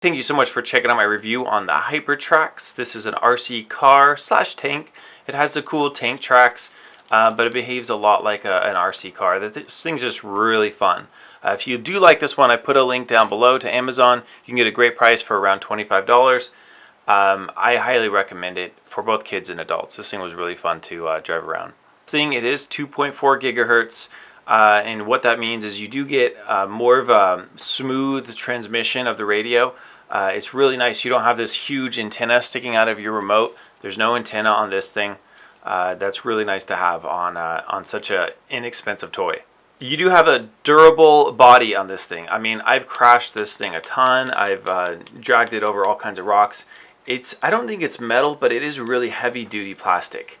Thank you so much for checking out my review on the Hypertrax. This is an RC car slash tank. It has the cool tank tracks, but it behaves a lot like an RC car. This thing's just really fun. If you do like this one, I put a link down below to Amazon. You can get a great price for around $25. I highly recommend it for both kids and adults. This thing was really fun to drive around. This thing, it is 2.4 gigahertz. And what that means is you do get more of a smooth transmission of the radio. It's really nice. You don't have this huge antenna sticking out of your remote. There's no antenna on this thing. That's really nice to have on such an inexpensive toy. You do have a durable body on this thing. I mean, I've crashed this thing a ton. I've dragged it over all kinds of rocks. I don't think it's metal, but it is really heavy duty plastic.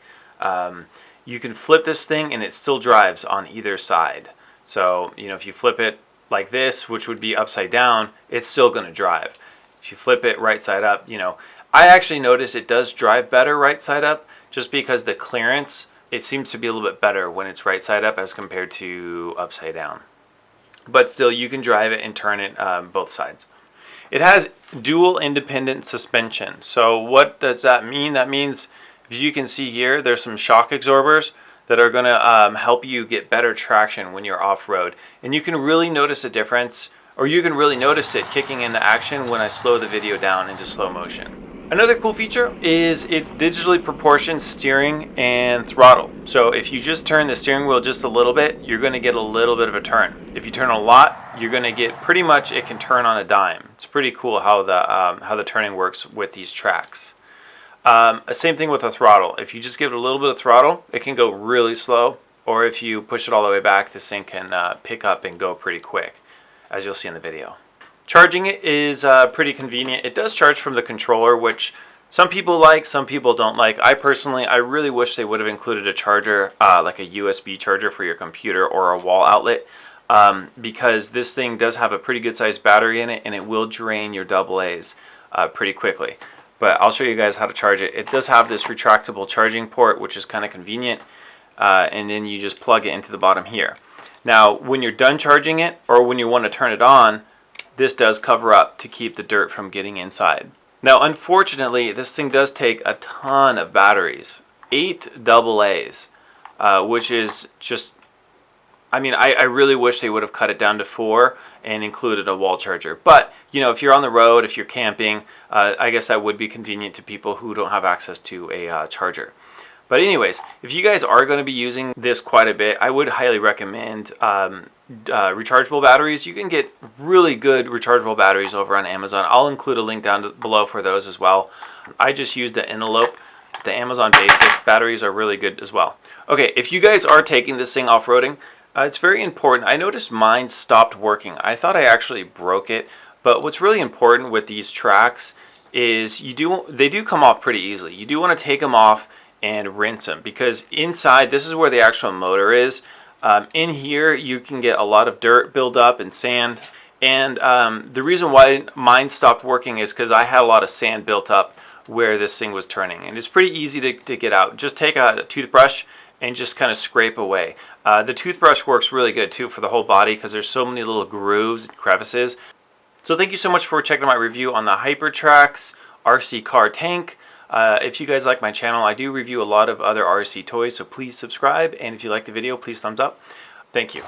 You can flip this thing and it still drives on either side. So, you know, if you flip it like this, which would be upside down, it's still going to drive. If you flip it right side up, you know, I actually notice it does drive better right side up just because the clearance, it seems to be a little bit better when it's right side up as compared to upside down. But still, you can drive it and turn it both sides. It has dual independent suspension. So what does that mean? That means, as you can see here, there's some shock absorbers that are going to help you get better traction when you're off-road. And you can really notice a difference, or you can really notice it kicking into action when I slow the video down into slow motion. Another cool feature is its digitally proportioned steering and throttle. So if you just turn the steering wheel just a little bit, you're going to get a little bit of a turn. If you turn a lot, you're going to get pretty much, it can turn on a dime. It's pretty cool how the turning works with these tracks. Same thing with the throttle. If you just give it a little bit of throttle, it can go really slow. Or if you push it all the way back, this thing can pick up and go pretty quick, as you'll see in the video. Charging it is pretty convenient. It does charge from the controller, which some people like, some people don't like. I really wish they would have included a charger, like a USB charger for your computer or a wall outlet, because this thing does have a pretty good sized battery in it, and it will drain your AA's pretty quickly. But I'll show you guys how to charge it. It does have this retractable charging port, which is kind of convenient, and then you just plug it into the bottom here. Now, when you're done charging it, or when you want to turn it on, this does cover up to keep the dirt from getting inside. Now, unfortunately, this thing does take a ton of batteries, 8 AA's, which is just, I mean, I really wish they would have cut it down to 4 and included a wall charger. But, you know, if you're on the road, if you're camping, I guess that would be convenient to people who don't have access to a charger. But anyways, if you guys are going to be using this quite a bit, I would highly recommend rechargeable batteries. You can get really good rechargeable batteries over on Amazon. I'll include a link down below for those as well. I just used the Envelope. The Amazon Basic batteries are really good as well. Okay, if you guys are taking this thing off-roading, it's very important. I noticed mine stopped working. I thought I actually broke it, but what's really important with these tracks is they do come off pretty easily. You do want to take them off and rinse them, because inside, this is where the actual motor is. In here, you can get a lot of dirt build up and sand. And the reason why mine stopped working is because I had a lot of sand built up where this thing was turning. And it's pretty easy to get out. Just take a toothbrush and just kind of scrape away. The toothbrush works really good too for the whole body because there's so many little grooves and crevices. So thank you so much for checking out my review on the Hypertrax RC car tank. If you guys like my channel, I do review a lot of other RC toys, so please subscribe. And if you like the video, please thumbs up. Thank you.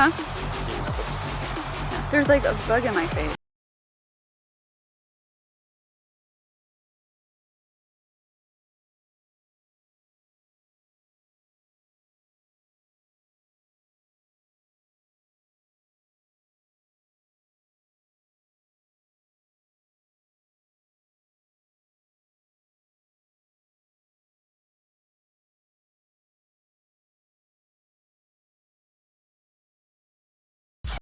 Huh? There's like a bug in my face.